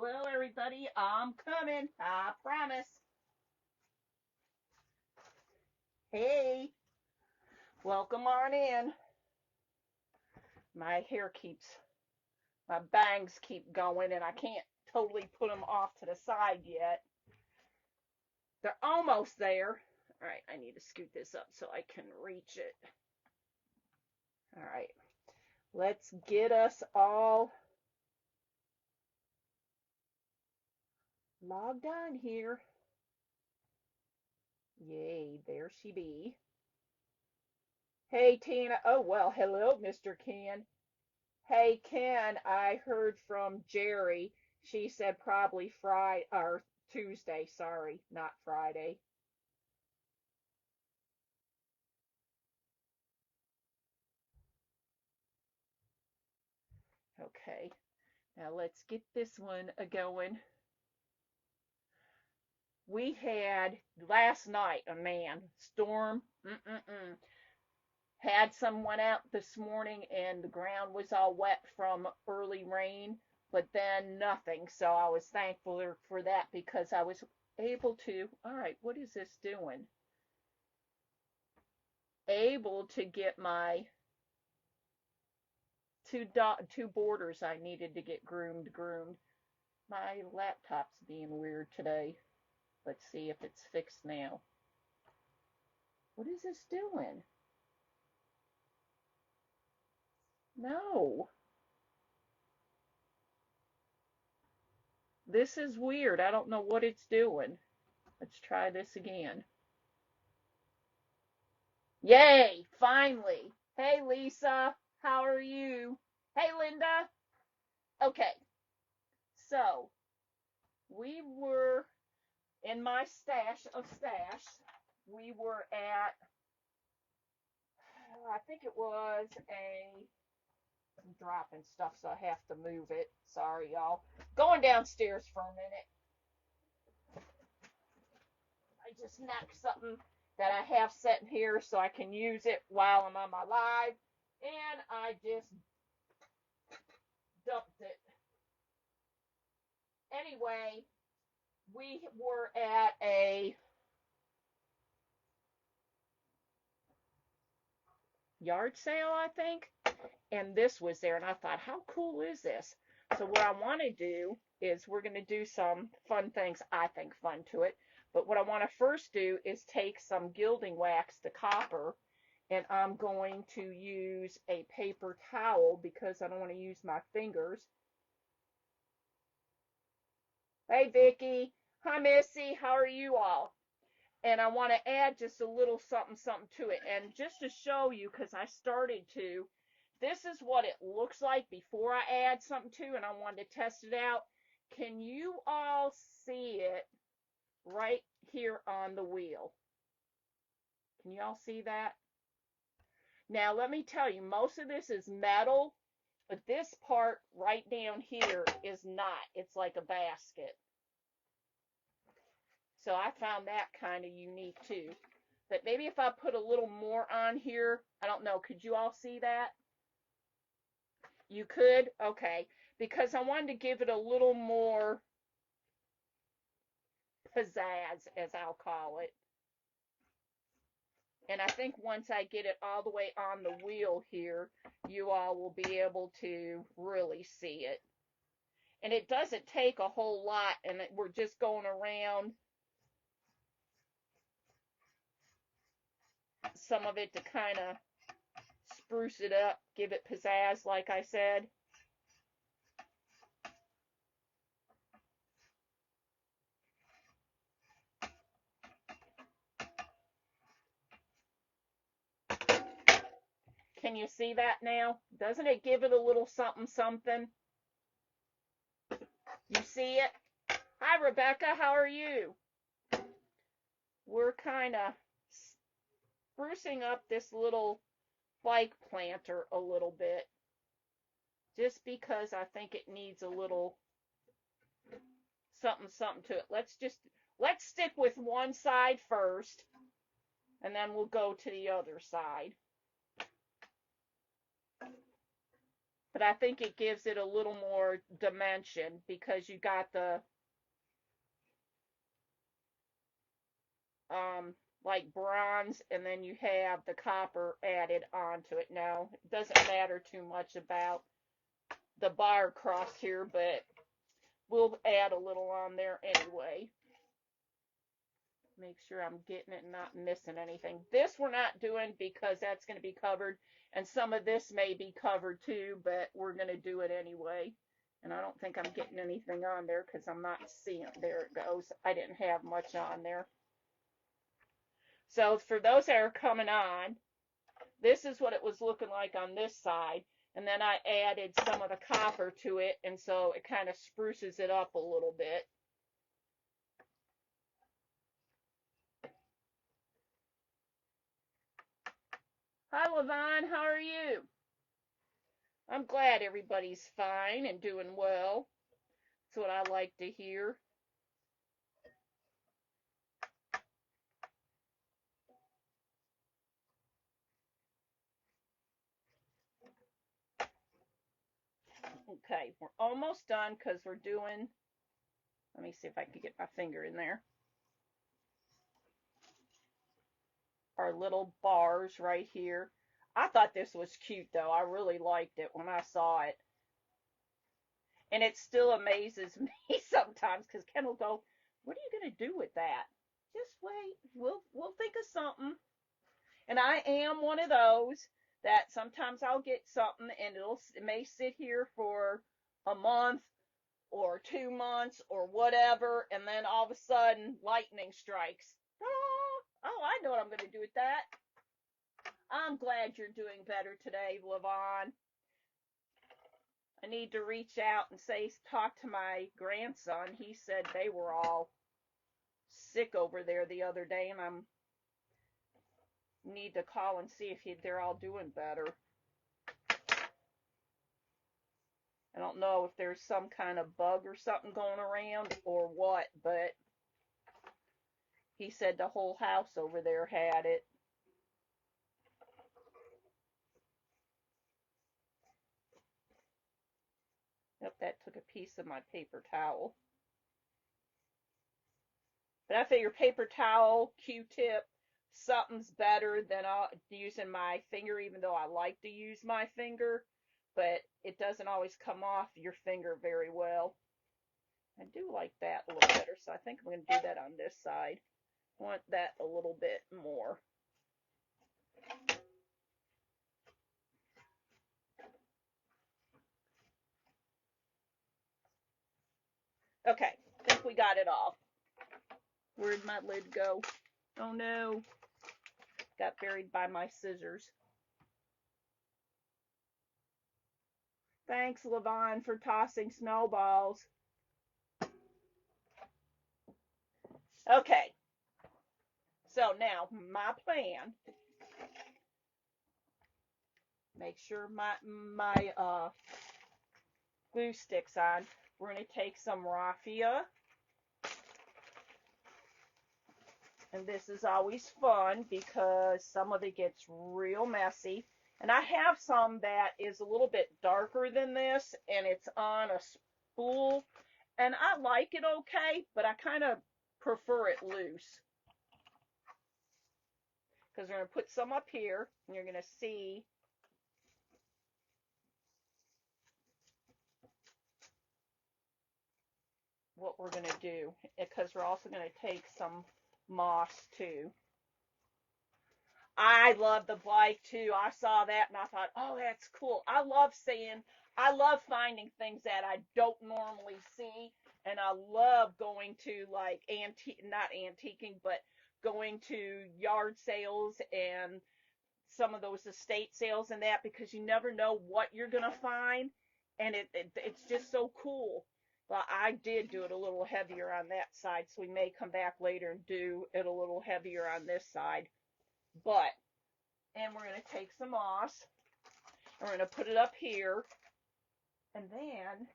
Hello, everybody. I'm coming. I promise. Hey, welcome on in. My hair my bangs keep going, and I can't totally put them off to the side yet. They're almost there. All right, I need to scoot this up so I can reach it. All right, let's get us all logged on here. Yay, there she be. Hey, Tina. Oh, well, hello, Mr. Ken. Hey, Ken, I heard from Jerry. She said probably Friday or Tuesday, sorry, not Friday. Okay, now let's get this one a going. We had last night a storm. Had someone out this morning and the ground was all wet from early rain, but then nothing. So I was thankful for that because I was able to, all right, what is this doing? Able to get my two borders I needed to get groomed. My laptop's being weird today. Let's see if it's fixed now. What is this doing? No. This is weird. I don't know what it's doing. Let's try this again. Yay! Finally. Hey, Lisa. How are you? Hey, Linda. Okay. So, we were in my stash of stash. We were at, I think it was I'm dropping stuff, so I have to move it. Sorry, y'all. Going downstairs for a minute. I just knocked something that I have sitting here so I can use it while I'm on my live. And I just dumped it. Anyway, we were at a yard sale, I think, and this was there, and I thought, how cool is this? So what I want to do is we're going to do some fun things, I think fun to it, but what I want to first do is take some gilding wax to copper, and I'm going to use a paper towel because I don't want to use my fingers. Hey, Vicki. Hi, Missy. How are you all? And I want to add just a little something to it. And just to show you, because I started to, this is what it looks like before I add something to, and I wanted to test it out. Can you all see it right here on the wheel? Can you all see that? Now, let me tell you, most of this is metal, but this part right down here is not. It's like a basket. So I found that kind of unique too. But maybe if I put a little more on here, I don't know, could you all see that? You could? Okay. Because I wanted to give it a little more pizzazz, as I'll call it. And I think once I get it all the way on the wheel here, you all will be able to really see it. And it doesn't take a whole lot, and we're just going around some of it to kind of spruce it up, give it pizzazz, like I said. Can you see that now? Doesn't it give it a little something something? You see it? Hi, Rebecca. How are you? We're kind of sprucing up this little bike planter a little bit just because I think it needs a little something to it. Let's stick with one side first, and then we'll go to the other side. but I think it gives it a little more dimension because you got the um, like bronze, and then you have the copper added onto it. Now, it doesn't matter too much about the bar cross here, but we'll add a little on there anyway. Make sure I'm getting it and not missing anything. This we're not doing because that's going to be covered, and some of this may be covered too, but we're going to do it anyway. And I don't think I'm getting anything on there because I'm not seeing it. There it goes. I didn't have much on there. So for those that are coming on, this is what it was looking like on this side. And then I added some of the copper to it, and so it kind of spruces it up a little bit. Hi, Levon. How are you? I'm glad everybody's fine and doing well. That's what I like to hear. Okay, we're almost done because we're doing, let me see if I can get my finger in there. Our little bars right here. I thought this was cute though. I really liked it when I saw it. And it still amazes me sometimes because Ken will go, "What are you going to do with that?" Just wait. We'll think of something. And I am one of those that sometimes I'll get something and it may sit here for a month or 2 months or whatever, and then all of a sudden lightning strikes. Oh, I know what I'm going to do with that. I'm glad you're doing better today, Levon. I need to reach out and talk to my grandson. He said they were all sick over there the other day, and I need to call and see if they're all doing better. I don't know if there's some kind of bug or something going around or what, but he said the whole house over there had it. Yep, that took a piece of my paper towel. But I figure paper towel, Q-tip, something's better than using my finger, even though I like to use my finger. But it doesn't always come off your finger very well. I do like that a little better, so I think I'm going to do that on this side. I want that a little bit more. Okay, I think we got it all. Where'd my lid go? Oh no, got buried by my scissors. Thanks, Levon, for tossing snowballs. Okay, so now my plan. Make sure my glue sticks on. We're going to take some raffia. And this is always fun because some of it gets real messy. And I have some that is a little bit darker than this, and it's on a spool. And I like it okay, but I kind of prefer it loose. Because we're going to put some up here, and you're going to see what we're going to do. Because we're also going to take some moss too. I love the bike too. I saw that and I thought, oh, that's cool. I love finding things that I don't normally see. And I love going to like not antiquing, but going to yard sales and some of those estate sales and that, because you never know what you're going to find. And it's just so cool. Well, I did do it a little heavier on that side, so we may come back later and do it a little heavier on this side. But, and we're going to take some moss, and we're going to put it up here, and then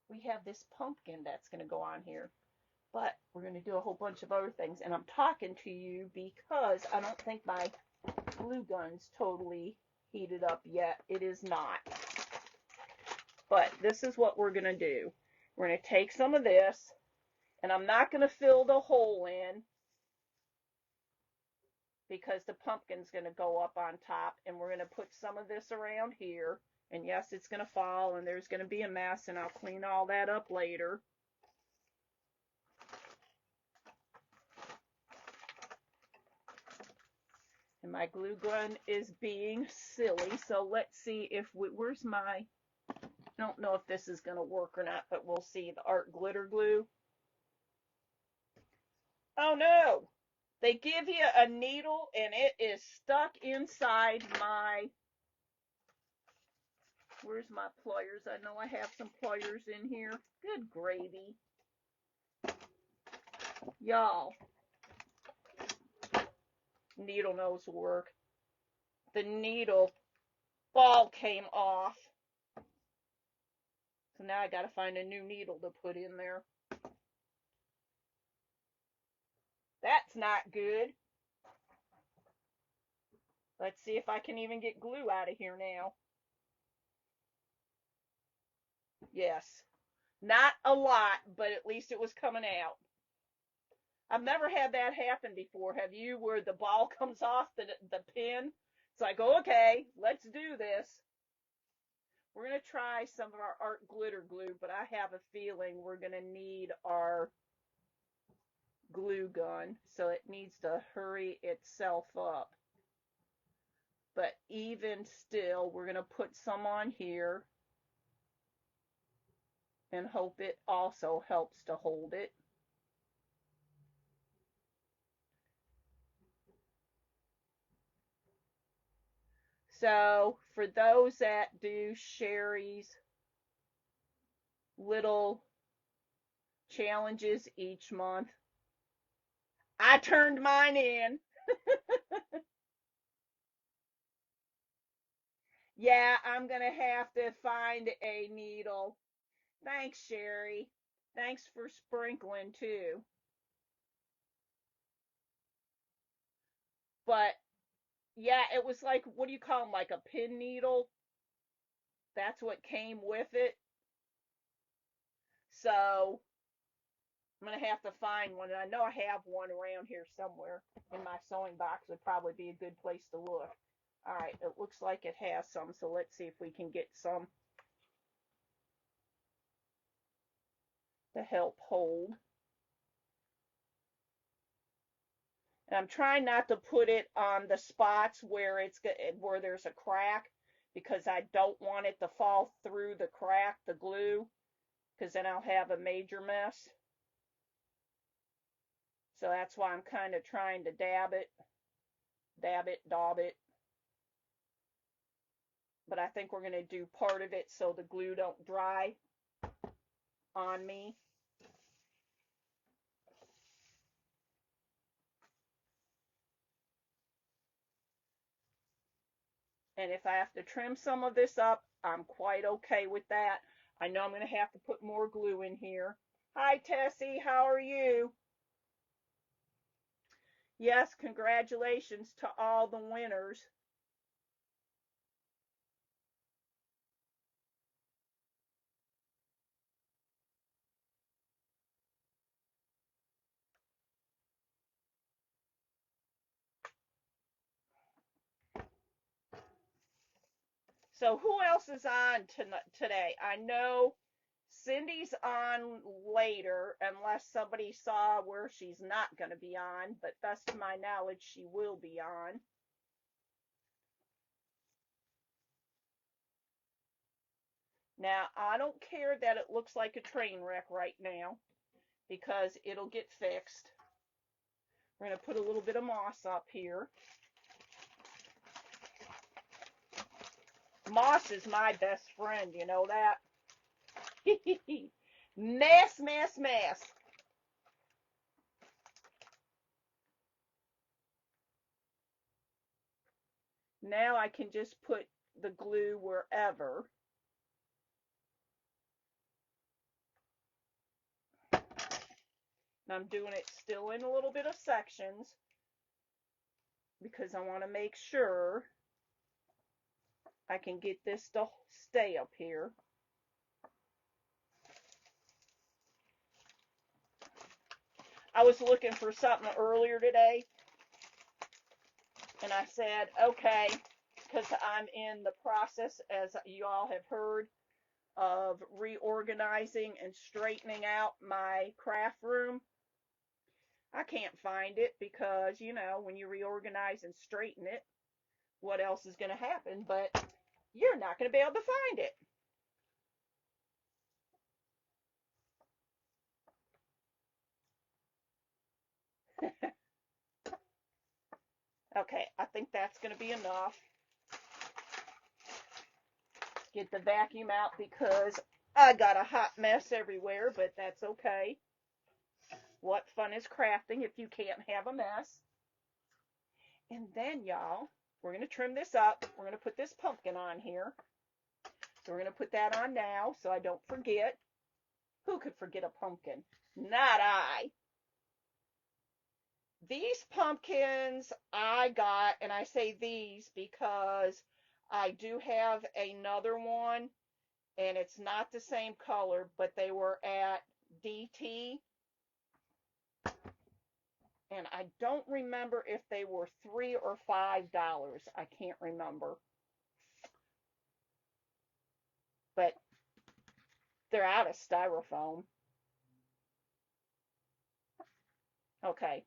we have this pumpkin that's going to go on here. But we're going to do a whole bunch of other things, and I'm talking to you because I don't think my glue gun's totally heated up yet. It is not. But this is what we're going to do. We're going to take some of this, and I'm not going to fill the hole in because the pumpkin's going to go up on top, and we're going to put some of this around here. And yes, it's going to fall, and there's going to be a mess, and I'll clean all that up later. And my glue gun is being silly, so let's see if where's my, I don't know if this is going to work or not, but we'll see. The art glitter glue. Oh no! They give you a needle and it is stuck inside my, where's my pliers? I know I have some pliers in here. Good gravy. Y'all, needle knows work. The needle ball came off. So now I gotta find a new needle to put in there. That's not good. Let's see if I can even get glue out of here now. Yes. Not a lot, but at least it was coming out. I've never had that happen before. Have you? Where the ball comes off the pin? It's like, okay, let's do this. We're going to try some of our art glitter glue, but I have a feeling we're going to need our glue gun, so it needs to hurry itself up. But even still, we're going to put some on here and hope it also helps to hold it. So for those that do Sherry's little challenges each month, I turned mine in. Yeah, I'm going to have to find a needle. Thanks, Sherry. Thanks for sprinkling too. But yeah, it was like, what do you call them? Like a pin needle? That's what came with it. So I'm going to have to find one. And I know I have one around here somewhere in my sewing box. Would probably be a good place to look. All right, it looks like it has some. So let's see if we can get some to help hold. And I'm trying not to put it on the spots where where there's a crack, because I don't want it to fall through the crack, the glue, because then I'll have a major mess. So that's why I'm kind of trying to dab it, daub it. But I think we're going to do part of it so the glue don't dry on me. And if I have to trim some of this up, I'm quite okay with that. I know I'm going to have to put more glue in here. Hi, Tessie. How are you? Yes, congratulations to all the winners. So who else is on today? I know Cindy's on later, unless somebody saw where she's not going to be on, but best to my knowledge, she will be on. Now, I don't care that it looks like a train wreck right now, because it'll get fixed. We're going to put a little bit of moss up here. Moss is my best friend, you know that? Mess, mess, mess. Now I can just put the glue wherever. And I'm doing it still in a little bit of sections because I want to make sure I can get this to stay up here. I was looking for something earlier today, and I said, okay, because I'm in the process, as you all have heard, of reorganizing and straightening out my craft room. I can't find it because, you know, when you reorganize and straighten it, what else is going to happen? But you're not going to be able to find it. Okay, I think that's going to be enough. Get the vacuum out because I got a hot mess everywhere, but that's okay. What fun is crafting if you can't have a mess? And then, y'all, we're going to trim this up. We're going to put this pumpkin on here. So we're going to put that on now so I don't forget. Who could forget a pumpkin? Not I. These pumpkins I got, and I say these because I do have another one, and it's not the same color, but they were at DT, and I don't remember if they were $3 or $5. I can't remember. But they're out of styrofoam. Okay,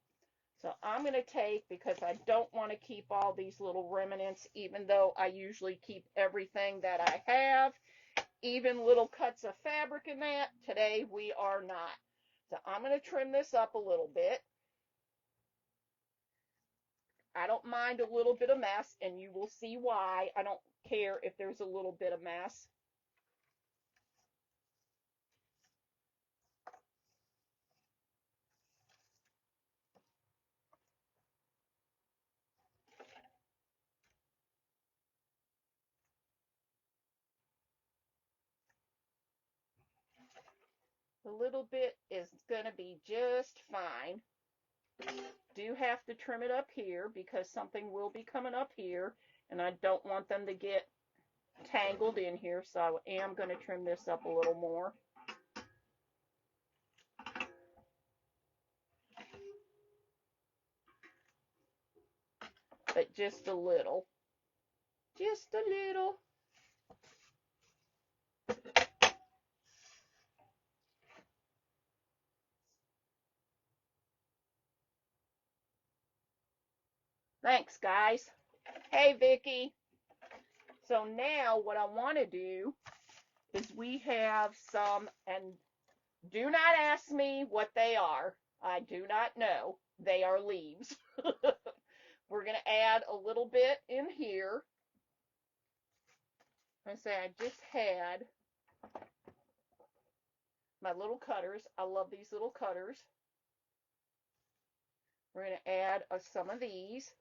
so I'm going to take, because I don't want to keep all these little remnants, even though I usually keep everything that I have, even little cuts of fabric in that. Today we are not. So I'm going to trim this up a little bit. I don't mind a little bit of mess, and you will see why. I don't care if there's a little bit of mess. A little bit is going to be just fine. Do have to trim it up here because something will be coming up here, and I don't want them to get tangled in here, so I am going to trim this up a little more. But just a little. Just a little. Thanks, guys. Hey, Vicky. So now what I want to do is we have some, and do not ask me what they are. I do not know. They are leaves. We're going to add a little bit in here. I say I just had my little cutters. I love these little cutters. We're going to add some of these.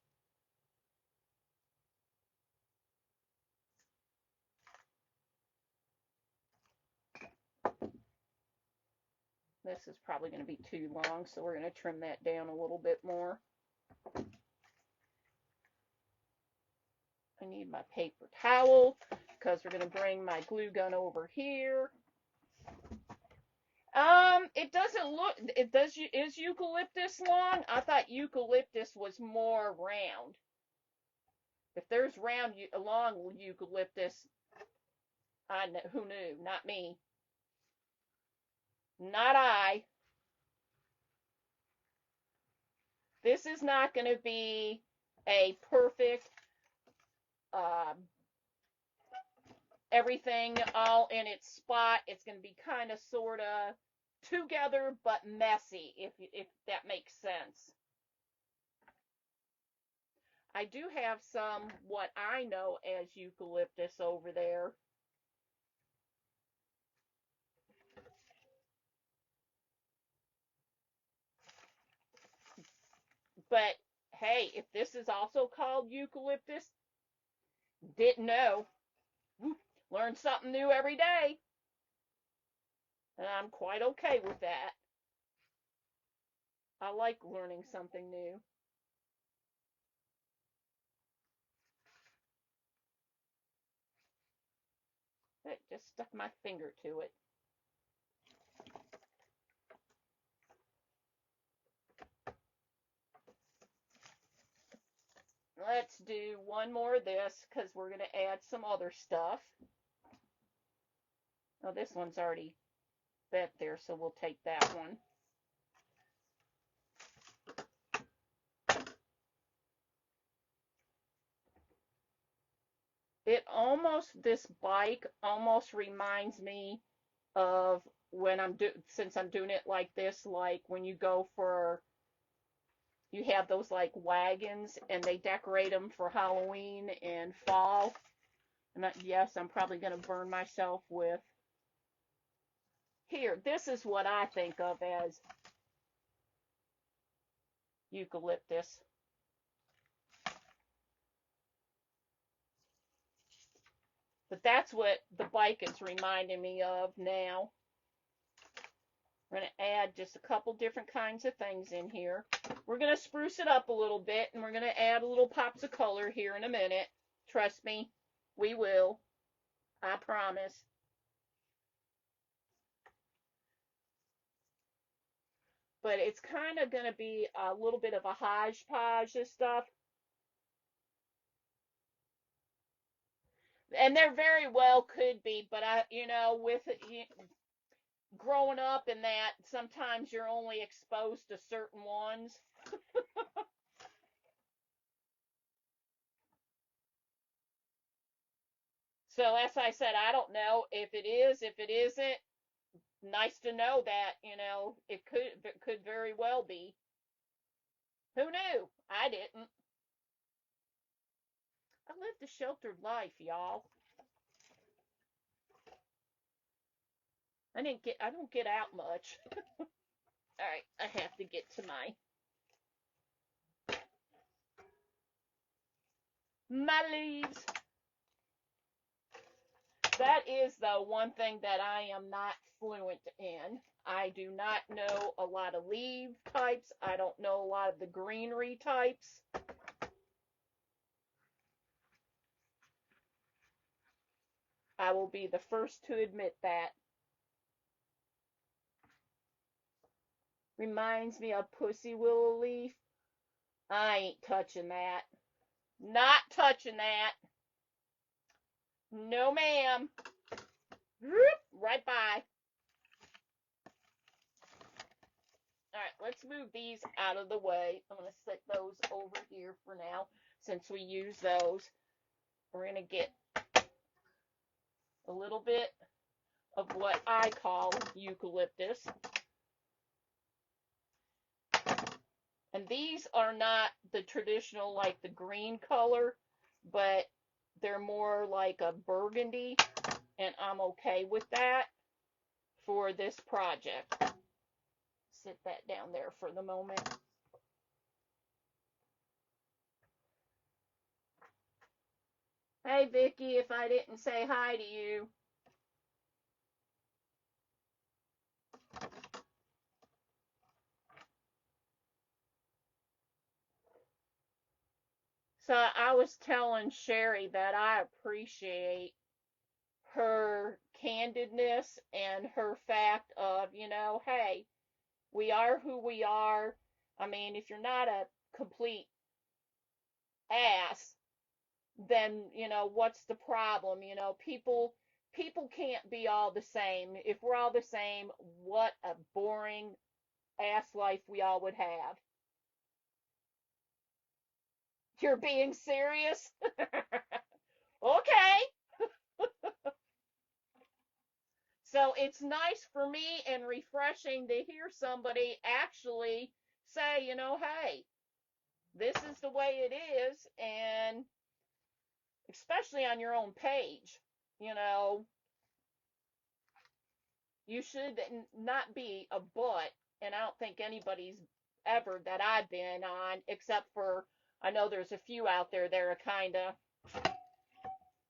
This is probably going to be too long, so we're going to trim that down a little bit more. I need my paper towel because we're going to bring my glue gun over here. It doesn't look, is eucalyptus long? I thought eucalyptus was more round. If there's round, long eucalyptus, who knew? Not me. Not I. This is not going to be a perfect, everything all in its spot. It's going to be kind of, sort of together, but messy, if that makes sense. I do have some, what I know as eucalyptus over there. But hey, if this is also called eucalyptus, didn't know. Learn something new every day. And I'm quite okay with that. I like learning something new. I just stuck my finger to it. Let's do one more of this because we're going to add some other stuff. Oh, this one's already bent there, so we'll take that one. This bike almost reminds me of when since I'm doing it like this, like when you go for, you have those like wagons and they decorate them for Halloween and fall. And yes, I'm probably going to burn myself with. Here, this is what I think of as eucalyptus. But that's what the bike is reminding me of now. We're going to add just a couple different kinds of things in here. We're going to spruce it up a little bit, and we're going to add a little pops of color here in a minute. Trust me, we will. I promise. But it's kind of going to be a little bit of a hodgepodge of stuff. And there very well could be, but with growing up in that, sometimes you're only exposed to certain ones. So as I said, I don't know if it is, if it isn't. Nice to know that, it could very well be. Who knew? I didn't. I lived a sheltered life, y'all. I don't get out much. All right, I have to get to my leaves. That is the one thing that I am not fluent in. I do not know a lot of leaf types. I don't know a lot of the greenery types. I will be the first to admit that. Reminds me of pussy willow leaf. I ain't touching that. Not touching that. No, ma'am. Right by. All right, let's move these out of the way. I'm going to set those over here for now since we use those. We're going to get a little bit of what I call eucalyptus. And these are not the traditional, like the green color, but they're more like a burgundy, and I'm okay with that for this project. Sit that down there for the moment. Hey, Vicky, if I didn't say hi to you. So I was telling Sherry that I appreciate her candidness and her fact of, hey, we are who we are. I mean, if you're not a complete ass, then, what's the problem? People can't be all the same. If we're all the same, what a boring ass life we all would have. You're being serious? Okay. So it's nice for me and refreshing to hear somebody actually say, hey, this is the way it is, and especially on your own page, you should not be a butt, and I don't think anybody's ever that I've been on, except for I know there's a few out there that are kind of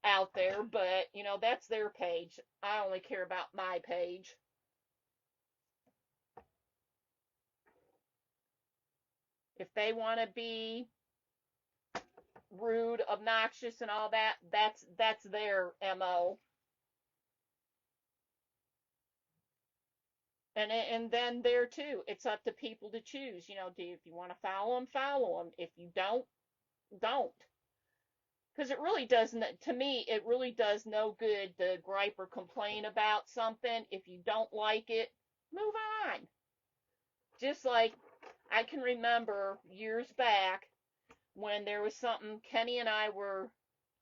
out there, but that's their page. I only care about my page. If they want to be rude, obnoxious, and all that, that's their MO. And then there too, it's up to people to choose. If you want to follow them, follow them. If you don't. Because it really doesn't, to me, it really does no good to gripe or complain about something. If you don't like it, move on. Just like I can remember years back when there was something, Kenny and I were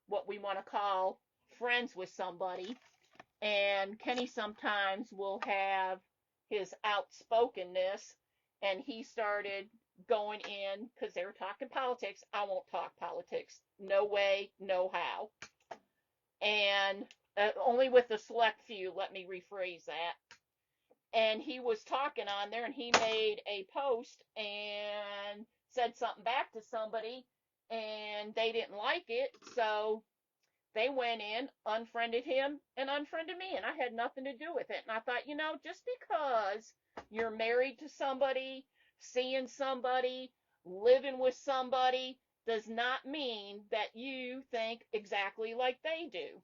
what we want to call friends with somebody, and Kenny sometimes will have his outspokenness, and he started going in because they were talking politics. I won't talk politics. No way, no how. And only with a select few, let me rephrase that. And he was talking on there, and he made a post and said something back to somebody, and they didn't like it, so they went in, unfriended him, and unfriended me, and I had nothing to do with it. And I thought, just because you're married to somebody, seeing somebody, living with somebody, does not mean that you think exactly like they do.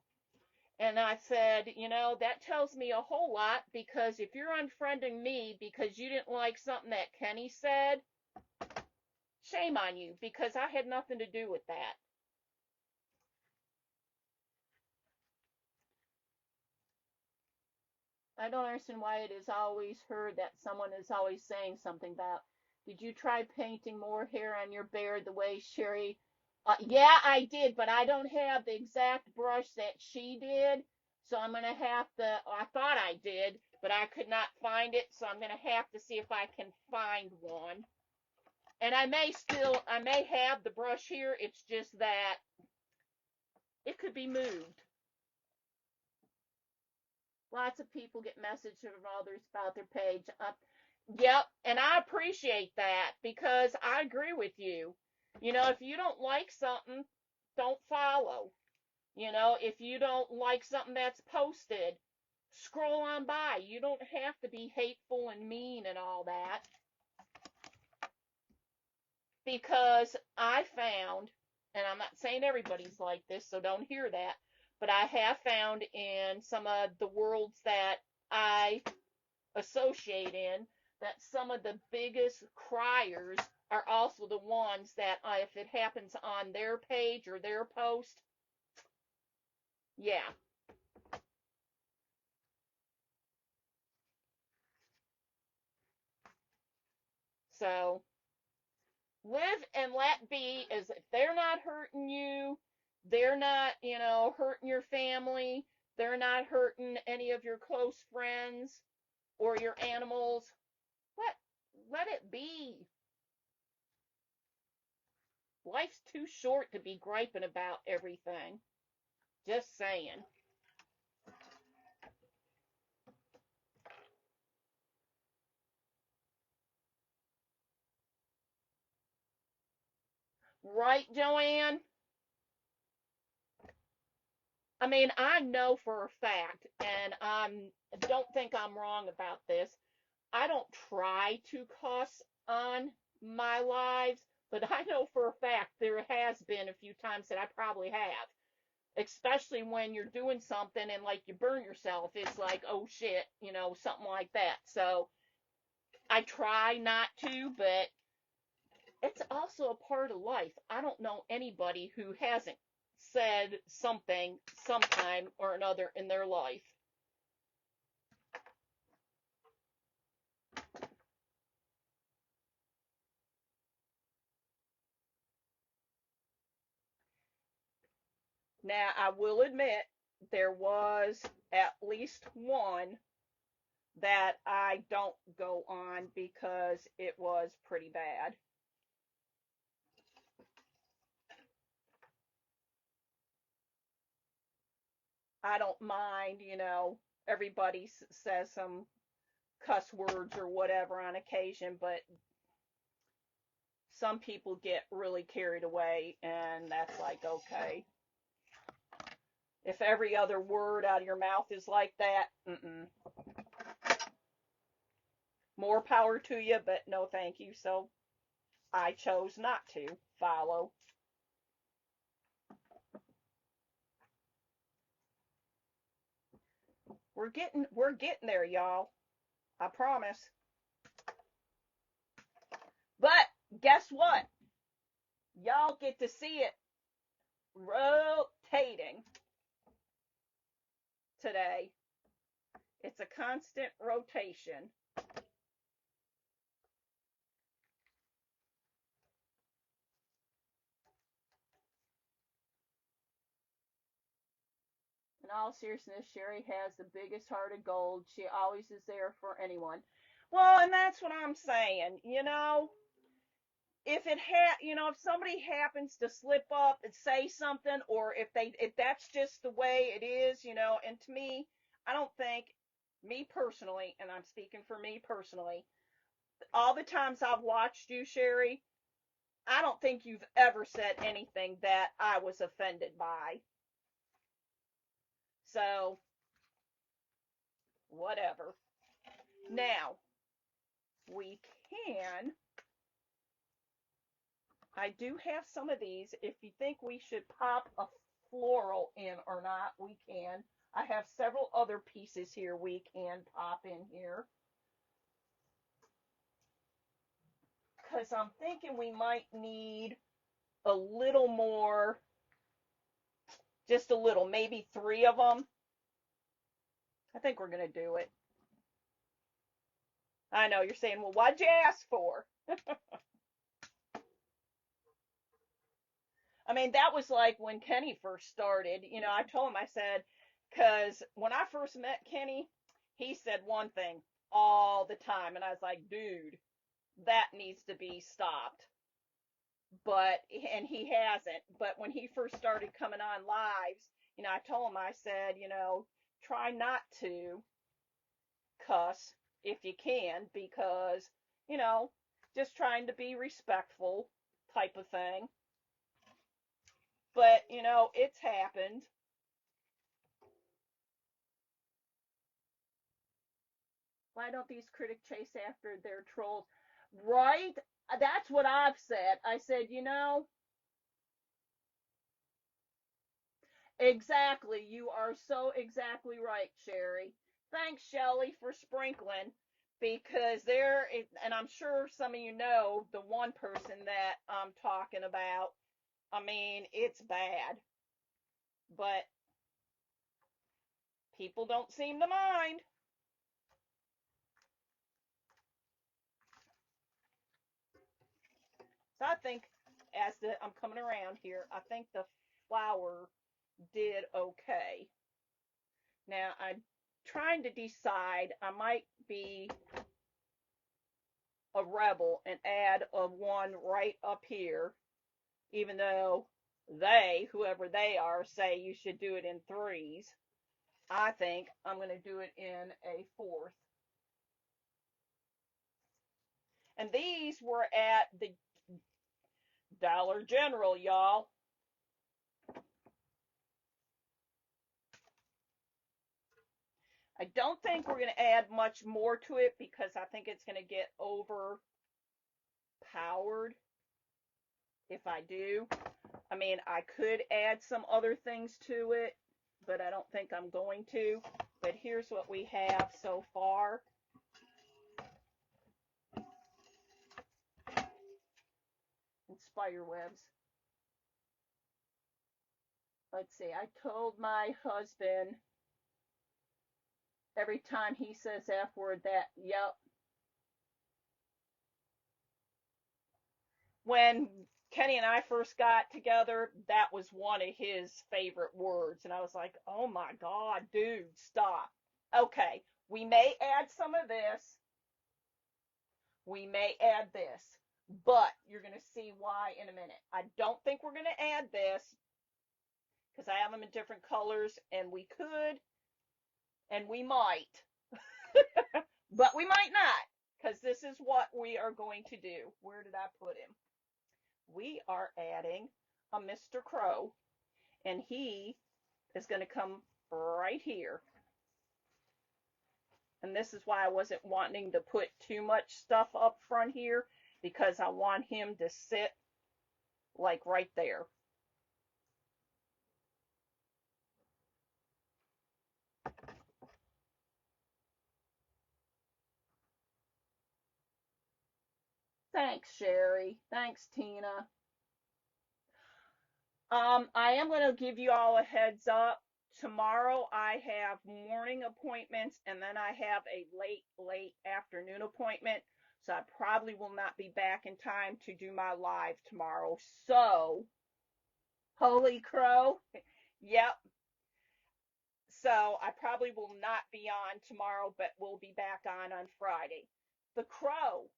And I said, that tells me a whole lot, because if you're unfriending me because you didn't like something that Kenny said, shame on you, because I had nothing to do with that. I don't understand why it is always heard that someone is always saying something about, did you try painting more hair on your beard the way Sherry? Yeah, I did, but I don't have the exact brush that she did. So I'm going to have to, I thought I did, but I could not find it. So I'm going to have to see if I can find one. And I may have the brush here. It's just that it could be moved. Lots of people get messages from others about their page. Yep, and I appreciate that, because I agree with you. If you don't like something, don't follow. If you don't like something that's posted, scroll on by. You don't have to be hateful and mean and all that, because I found, and I'm not saying everybody's like this, so don't hear that, but I have found in some of the worlds that I associate in, that some of the biggest criers are also the ones that, if it happens on their page or their post, yeah. So live and let be, as if they're not hurting you, they're not, hurting your family, they're not hurting any of your close friends or your animals. Let let it be. Life's too short to be griping about everything. Just saying. Right, Joanne? I mean, I know for a fact, and don't think I'm wrong about this. I don't try to cuss on my lives, but I know for a fact there has been a few times that I probably have. Especially when you're doing something and like you burn yourself, it's like, oh shit, something like that. So I try not to, but it's also a part of life. I don't know anybody who hasn't said something sometime or another in their life. Now, I will admit there was at least one that I don't go on because it was pretty bad. I don't mind, everybody says some cuss words or whatever on occasion, but some people get really carried away, and that's like, okay. If every other word out of your mouth is like that, more power to you, but no thank you. So I chose not to follow. We're getting there, y'all. I promise. But guess what? Y'all get to see it rotating today. It's a constant rotation. In all seriousness, Sherry has the biggest heart of gold. She always is there for anyone. Well, and that's what I'm saying. If somebody happens to slip up and say something, or if that's just the way it is, and to me, I don't think, me personally, and I'm speaking for me personally, all the times I've watched you, Sherry, I don't think you've ever said anything that I was offended by. So, whatever. Now, we can, I do have some of these. If you think we should pop a floral in or not, we can. I have several other pieces here we can pop in here. Because I'm thinking we might need a little more, just a little, maybe 3 of them. I think we're going to do it. I know, you're saying, well, what'd you ask for? I mean, that was like when Kenny first started. I told him, I said, because when I first met Kenny, he said one thing all the time. And I was like, dude, that needs to be stopped. And he hasn't. But when he first started coming on lives, I told him, I said, try not to cuss if you can, because, you know, just trying to be respectful type of thing. But, it's happened. Why don't these critics chase after their trolls? Right? That's what I've said. I said, exactly. You are so exactly right, Sherry. Thanks, Shelley, for sprinkling. Because and I'm sure some of you know the one person that I'm talking about. I mean, it's bad. But people don't seem to mind. So I think, I'm coming around here, I think the flower did okay. Now I'm trying to decide. I might be a rebel and add a one right up here, even though whoever they are, say you should do it in threes. I think I'm going to do it in a fourth. And these were at the Dollar General, y'all. I don't think we're going to add much more to it because I think it's going to get overpowered if I do. I mean, I could add some other things to it, but I don't think I'm going to. But here's what we have so far. And spider webs. Let's see, I told my husband every time he says F word that, yep. When Kenny and I first got together, that was one of his favorite words. And I was like, oh my God, dude, stop. Okay, we may add some of this. We may add this. But you're going to see why in a minute. I don't think we're going to add this because I have them in different colors, and we could, and we might. But we might not, because this is what we are going to do. Where did I put him? We are adding a Mr. Crow, and he is going to come right here. And this is why I wasn't wanting to put too much stuff up front here, because I want him to sit like right there. Thanks, Sherry. Thanks, Tina. I am going to give you all a heads up. Tomorrow I have morning appointments and then I have a late afternoon appointment. So I probably will not be back in time to do my live tomorrow. So, holy crow. Yep. So I probably will not be on tomorrow, but we'll be back on Friday. The crow.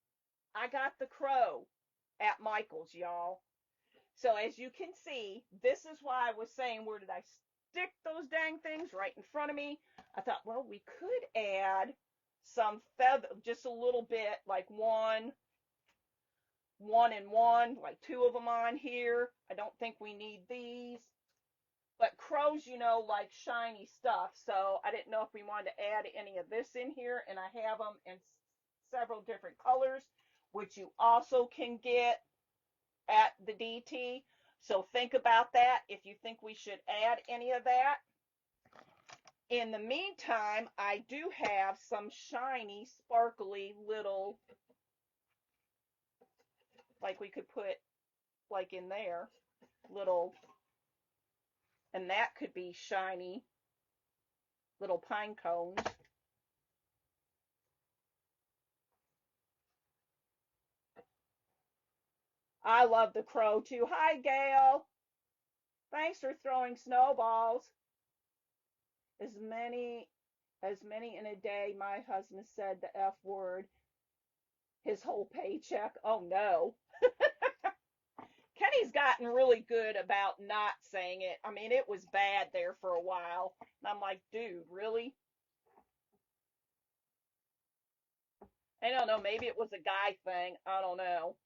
I got the crow at Michael's, y'all. So as you can see, this is why I was saying, where did I stick those dang things? Right in front of me. I thought, well, we could add some feather, just a little bit, like one and one, like two of them on here. I don't think we need these. But crows, like shiny stuff. So I didn't know if we wanted to add any of this in here. And I have them in several different colors, which you also can get at the DT. So think about that if you think we should add any of that. In the meantime, I do have some shiny, sparkly little, like we could put like in there, little, and that could be shiny little pine cones. I love the crow too. Hi, Gail. Thanks for throwing snowballs. As many in a day, my husband said the F word his whole paycheck. Oh no. Kenny's gotten really good about not saying it. I mean, it was bad there for a while. And I'm like, dude, really? I don't know. Maybe it was a guy thing. I don't know.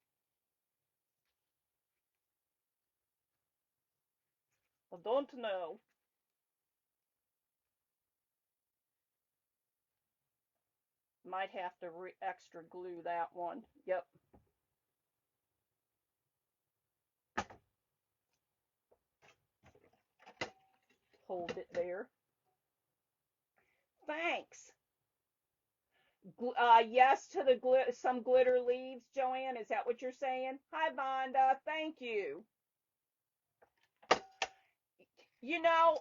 I don't know. Might have to extra glue that one. Yep. Hold it there. Thanks. Yes to the some glitter leaves, Joanne. Is that what you're saying? Hi, Vonda. Thank you. You know,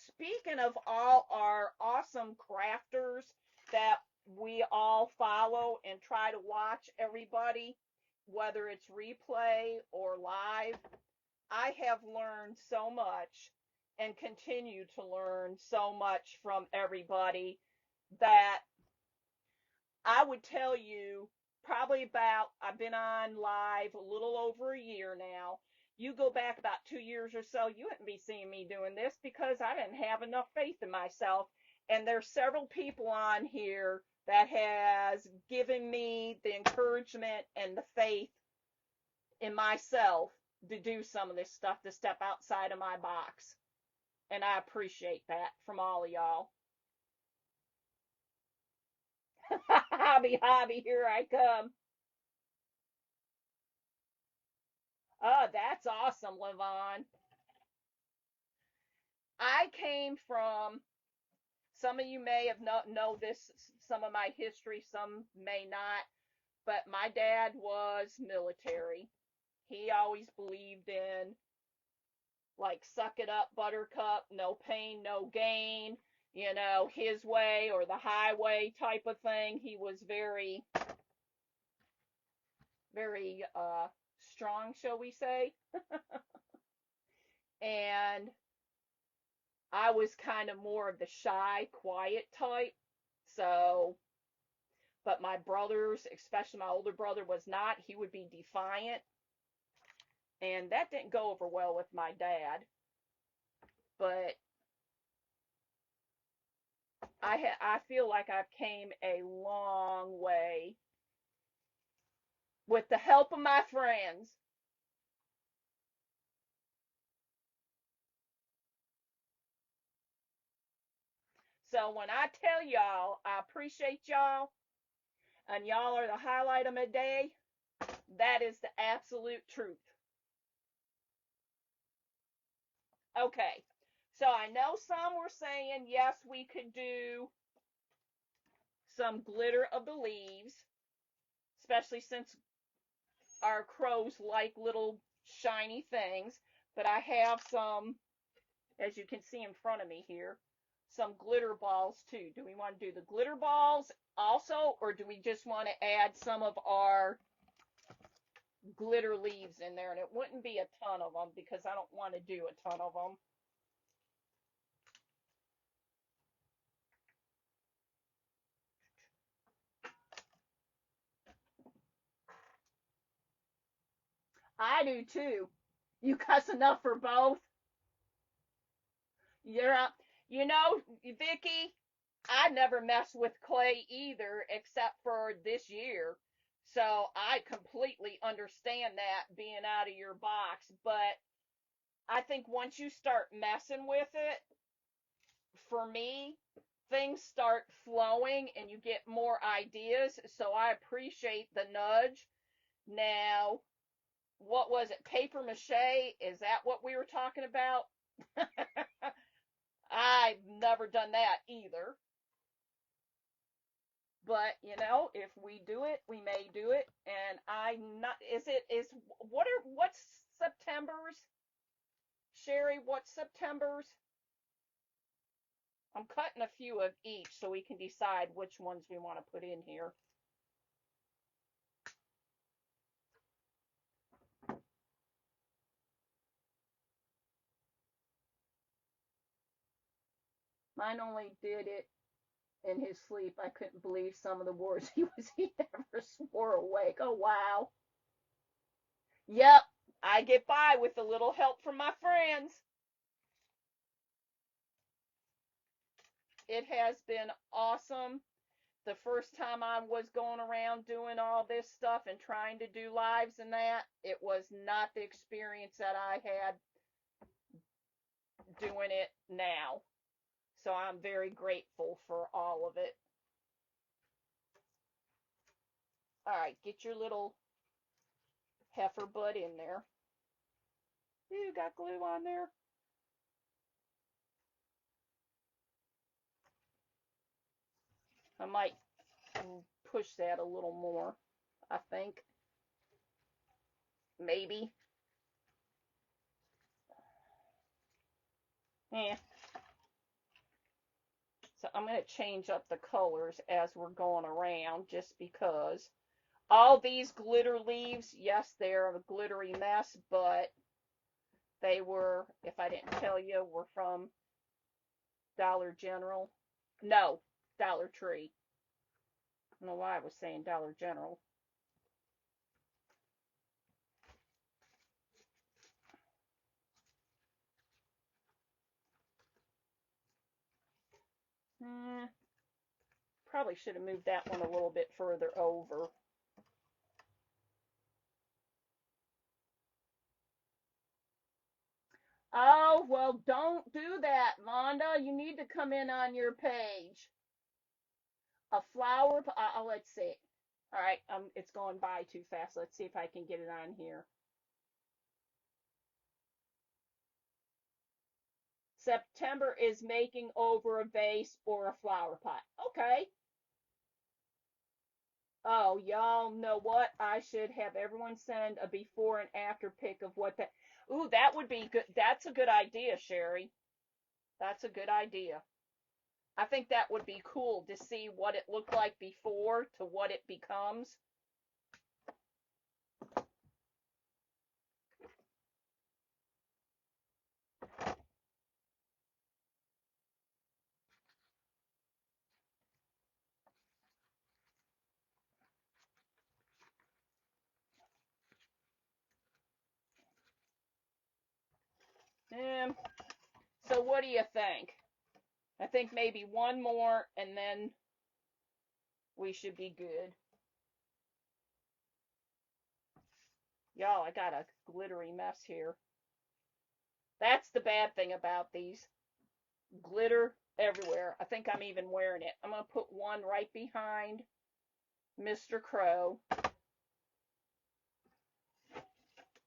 speaking of all our awesome crafters that we all follow and try to watch everybody, whether it's replay or live, I have learned so much and continue to learn so much from everybody that I would tell you probably I've been on live a little over a year now. You go back about 2 years or so, you wouldn't be seeing me doing this because I didn't have enough faith in myself. And there's several people on here that has given me the encouragement and the faith in myself to do some of this stuff, to step outside of my box. And I appreciate that from all of y'all. Hobby, here I come. Oh, that's awesome, Levon. I came from, some of you may have not know this, some of my history, some may not, but my dad was military. He always believed in, like, suck it up, buttercup, no pain, no gain, his way or the highway type of thing. He was very, very strong, shall we say. And I was kind of more of the shy, quiet type. So, but my brothers, especially my older brother, was not. He would be defiant. And that didn't go over well with my dad. But I feel like I've came a long way with the help of my friends. So when I tell y'all I appreciate y'all and y'all are the highlight of my day, that is the absolute truth. Okay. So I know some were saying, yes, we could do some glitter of the leaves, especially since our crows like little shiny things. But I have some, as you can see in front of me here, some glitter balls too. Do we want to do the glitter balls also, or do we just want to add some of our glitter leaves in there? And it wouldn't be a ton of them because I don't want to do a ton of them. I do too. You cuss enough for both? You're up. You know, Vicky, I never mess with clay either, except for this year. So I completely understand that being out of your box. But I think once you start messing with it, for me, things start flowing and you get more ideas. So I appreciate the nudge. Now, what was it? Paper mache? Is that what we were talking about? I've never done that either. But you know, if we do it, we may do it. And I'm not. Is what's September's? Sherry, what's September's? I'm cutting a few of each so we can decide which ones we want to put in here. Mine only did it in his sleep. I couldn't believe some of the words he never swore awake. Oh wow. Yep, I get by with a little help from my friends. It has been awesome. The first time I was going around doing all this stuff and trying to do lives and that, it was not the experience that I had doing it now. So I'm very grateful for all of it. All right, get your little heifer butt in there. You got glue on there? I might push that a little more, I think. Maybe. Eh. So I'm going to change up the colors as we're going around just because. All these glitter leaves, yes, they're a glittery mess, but they were, if I didn't tell you, were from Dollar General. No, Dollar Tree. I don't know why I was saying Dollar General. Eh, probably should have moved that one a little bit further over. Oh, well, don't do that, Vonda. You need to come in on your page. A flower, let's see. All right, it's going by too fast. Let's see if I can get it on here. September is making over a vase or a flower pot. Okay. Oh, y'all know what? I should have everyone send a before and after pic of what that. Ooh, that would be good. That's a good idea, Sherry. That's a good idea. I think that would be cool to see what it looked like before to what it becomes. Um, so what do you think? I think maybe one more and then we should be good. Y'all, I got a glittery mess here. That's the bad thing about these. Glitter everywhere. I think I'm even wearing it. I'm going to put one right behind Mr. Crow.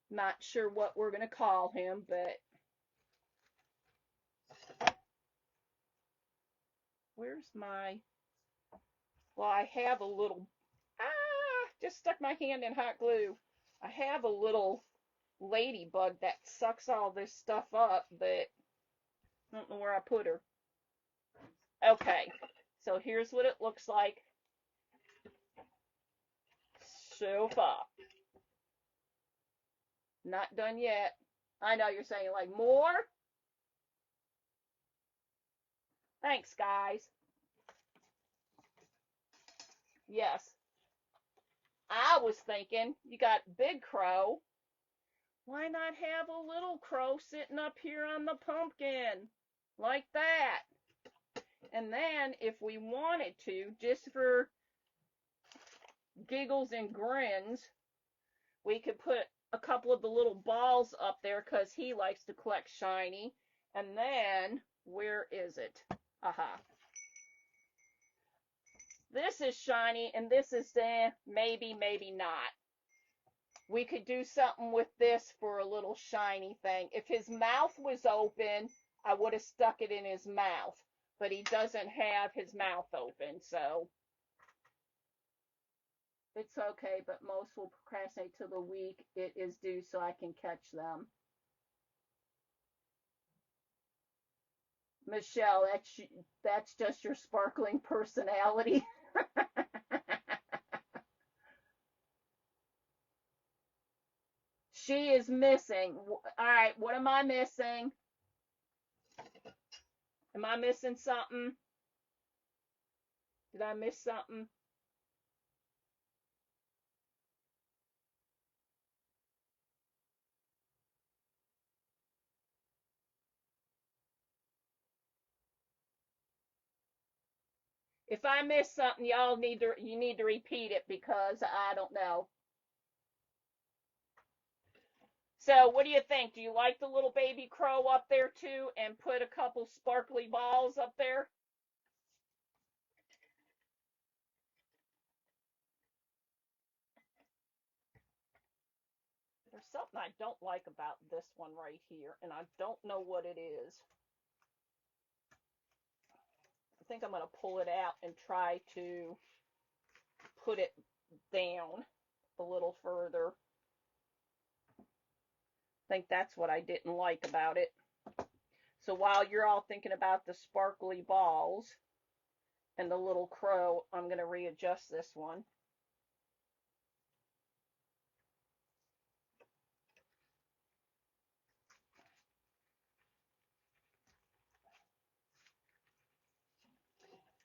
Not sure what we're going to call him, but where's my, well, I have a little, ah, Just stuck my hand in hot glue. I have a little ladybug that sucks all this stuff up, but I don't know where I put her. Okay, so here's what it looks like so far. Not done yet. I know you're saying, like, more? Thanks, guys. Yes. I was thinking, you got Big Crow. Why not have a little crow sitting up here on the pumpkin? Like that. And then, if we wanted to, just for giggles and grins, we could put a couple of the little balls up there because he likes to collect shiny. And then, where is it? Aha. This is shiny, and this is maybe, maybe not. We could do something with this for a little shiny thing. If his mouth was open, I would have stuck it in his mouth. But he doesn't have his mouth open, so it's okay. But most will procrastinate till the week it is due so I can catch them. Michelle, that's just your sparkling personality. She is missing. All right, what am I missing? Am I missing something? Did I miss something? If I miss something, y'all need to repeat it because I don't know. So, what do you think? Do you like the little baby crow up there too, and put a couple sparkly balls up there? There's something I don't like about this one right here, and I don't know what it is. I think I'm going to pull it out and try to put it down a little further. I think that's what I didn't like about it. So while you're all thinking about the sparkly balls and the little crow, I'm going to readjust this one.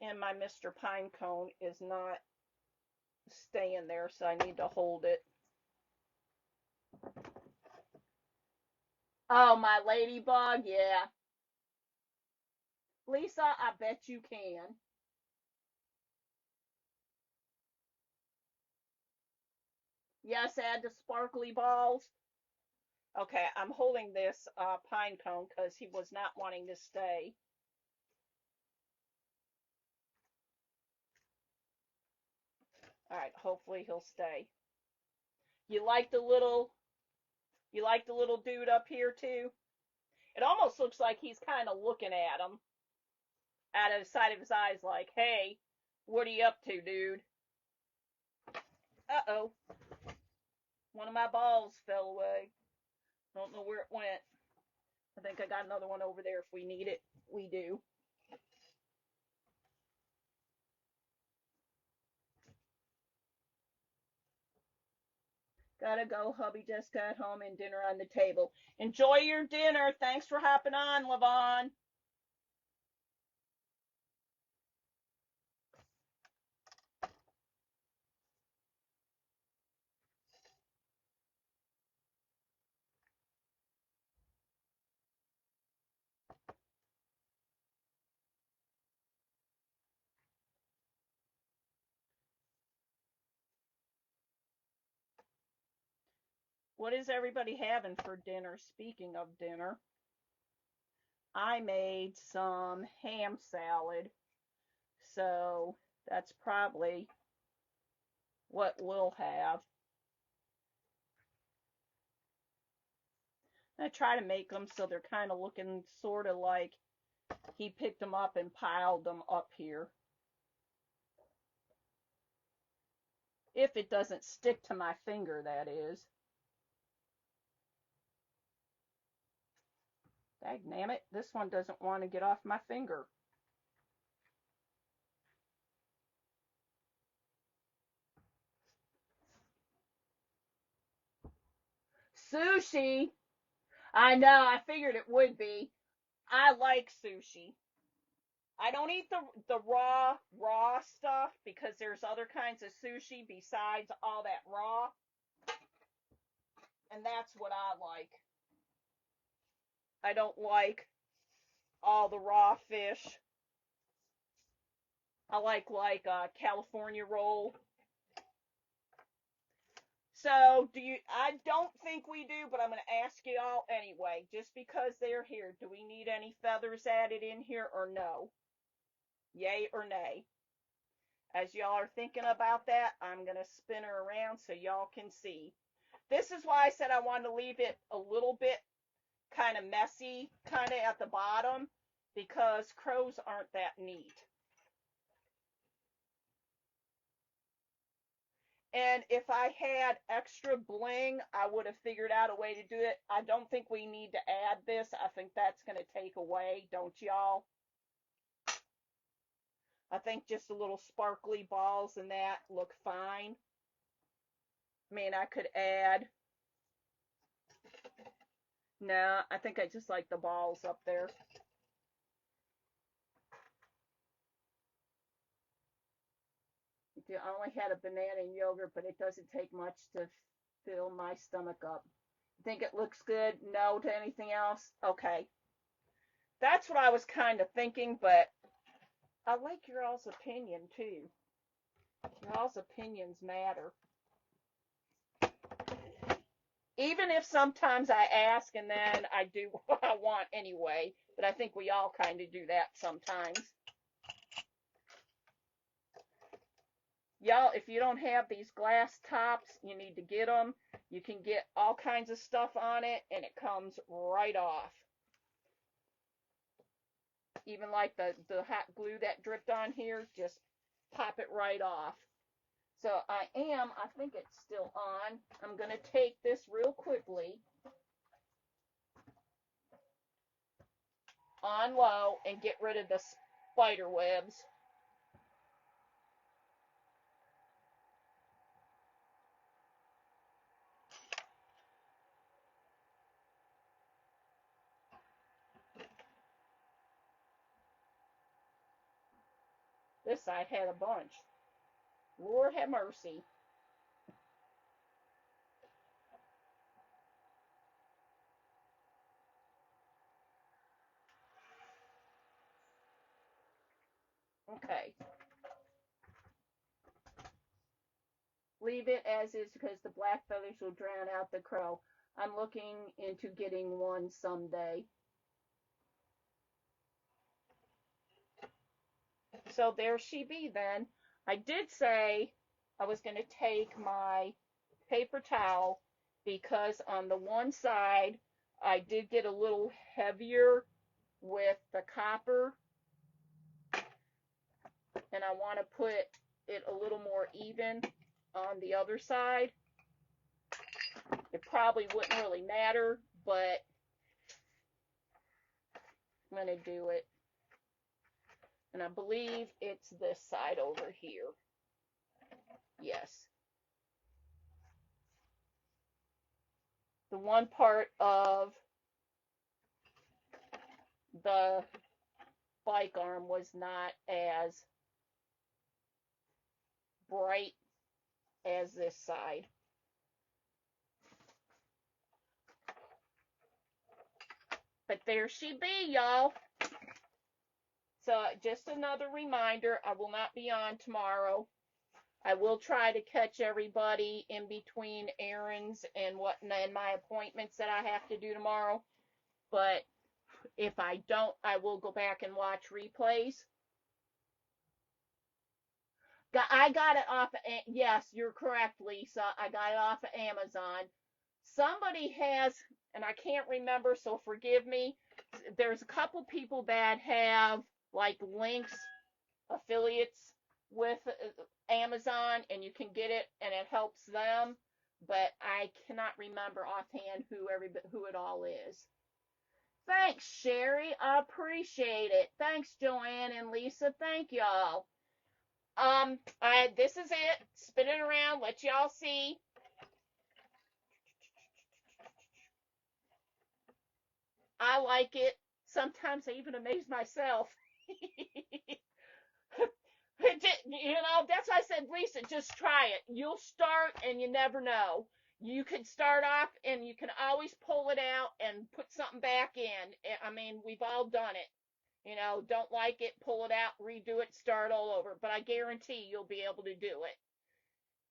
And my Mr. Pinecone is not staying there, so I need to hold it. Oh, my ladybug, yeah. Lisa, I bet you can. Yes, add the sparkly balls. Okay, I'm holding this pine cone because he was not wanting to stay. All right, hopefully he'll stay. You like the little dude up here too? It almost looks like he's kind of looking at him out of the side of his eyes like, "Hey, what are you up to, dude?" Uh-oh. One of my balls fell away. Don't know where it went. I think I got another one over there if we need it. We do. Gotta go. Hubby just got home and dinner on the table. Enjoy your dinner. Thanks for hopping on, Levon. What is everybody having for dinner? Speaking of dinner, I made some ham salad. So that's probably what we'll have. I try to make them so they're kind of looking sort of like he picked them up and piled them up here. If it doesn't stick to my finger, that is. Dagnammit, this one doesn't want to get off my finger. Sushi! I know, I figured it would be. I like sushi. I don't eat the raw stuff because there's other kinds of sushi besides all that raw, and that's what I like. I don't like all the raw fish. I like California roll. So do you? I don't think we do, but I'm going to ask you all anyway, just because they're here. Do we need any feathers added in here or no? Yay or nay? As y'all are thinking about that, I'm going to spin her around so y'all can see. This is why I said I wanted to leave it a little bit kind of messy, kind of at the bottom, because crows aren't that neat. And if I had extra bling, I would have figured out a way to do it. I don't think we need to add this. I think that's going to take away, don't y'all? I think just a little sparkly balls and that look fine. I mean, I could add. No, I think I just like the balls up there. I only had a banana and yogurt, but it doesn't take much to fill my stomach up. Think it looks good? No to anything else? Okay. That's what I was kind of thinking, but I like your all's opinion too. Your all's opinions matter. Even if sometimes I ask and then I do what I want anyway, but I think we all kind of do that sometimes. Y'all, if you don't have these glass tops, you need to get them. You can get all kinds of stuff on it, and it comes right off. Even like the hot glue that dripped on here, just pop it right off. So I think it's still on. I'm going to take this real quickly on low and get rid of the spider webs. This side had a bunch. Lord have mercy. Okay. Leave it as is because the black feathers will drown out the crow. I'm looking into getting one someday. So there she be then. I did say I was going to take my paper towel because on the one side I did get a little heavier with the copper, and I want to put it a little more even on the other side. It probably wouldn't really matter, but I'm going to do it. And I believe it's this side over here. Yes. The one part of the bike arm was not as bright as this side. But there she be, y'all. So just another reminder, I will not be on tomorrow. I will try to catch everybody in between errands and my appointments that I have to do tomorrow. But if I don't, I will go back and watch replays. I got it off. Yes, you're correct, Lisa. I got it off of Amazon. Somebody has, and I can't remember, so forgive me. There's a couple people that have like links, affiliates with Amazon, and you can get it, and it helps them. But I cannot remember offhand who it all is. Thanks, Sherry. I appreciate it. Thanks, Joanne and Lisa. Thank y'all. This is it. Spin it around. Let y'all see. I like it. Sometimes I even amaze myself. That's why I said, Lisa, just try it. You'll start and you never know. You can start off and you can always pull it out and put something back in. I mean, we've all done it. Don't like it, pull it out, redo it, start all over. But I guarantee you'll be able to do it.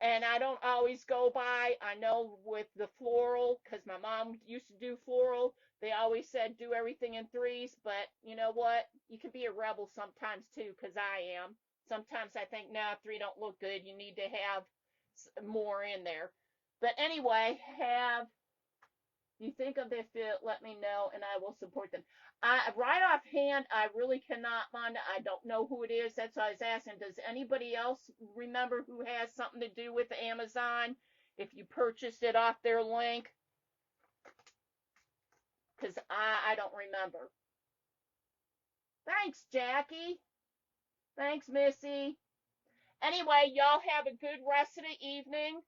And I don't always go by. I know with the floral, because my mom used to do floral, they always said do everything in threes. But you know what? You can be a rebel sometimes too, because I am. Sometimes I think, nah, three don't look good. You need to have more in there. But anyway, have you think of this, let me know, and I will support them. Right offhand, I really cannot, Monda. I don't know who it is. That's why I was asking. Does anybody else remember who has something to do with Amazon? If you purchased it off their link, because I don't remember. Thanks, Jackie. Thanks, Missy. Anyway, y'all have a good rest of the evening.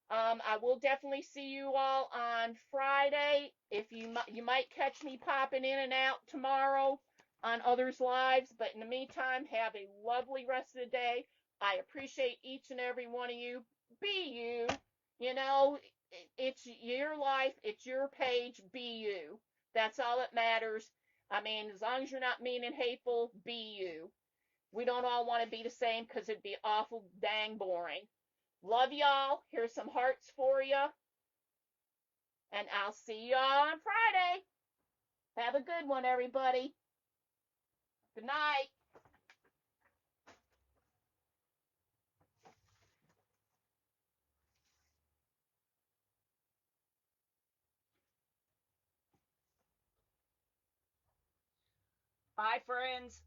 I will definitely see you all on Friday. If you might catch me popping in and out tomorrow on others' lives, but in the meantime, have a lovely rest of the day. I appreciate each and every one of you. Be you. You know, it's your life, it's your page. Be you. That's all that matters. I mean, as long as you're not mean and hateful, be you. We don't all want to be the same because it'd be awful dang boring. Love y'all. Here's some hearts for you. And I'll see y'all on Friday. Have a good one, everybody. Good night. Bye, friends.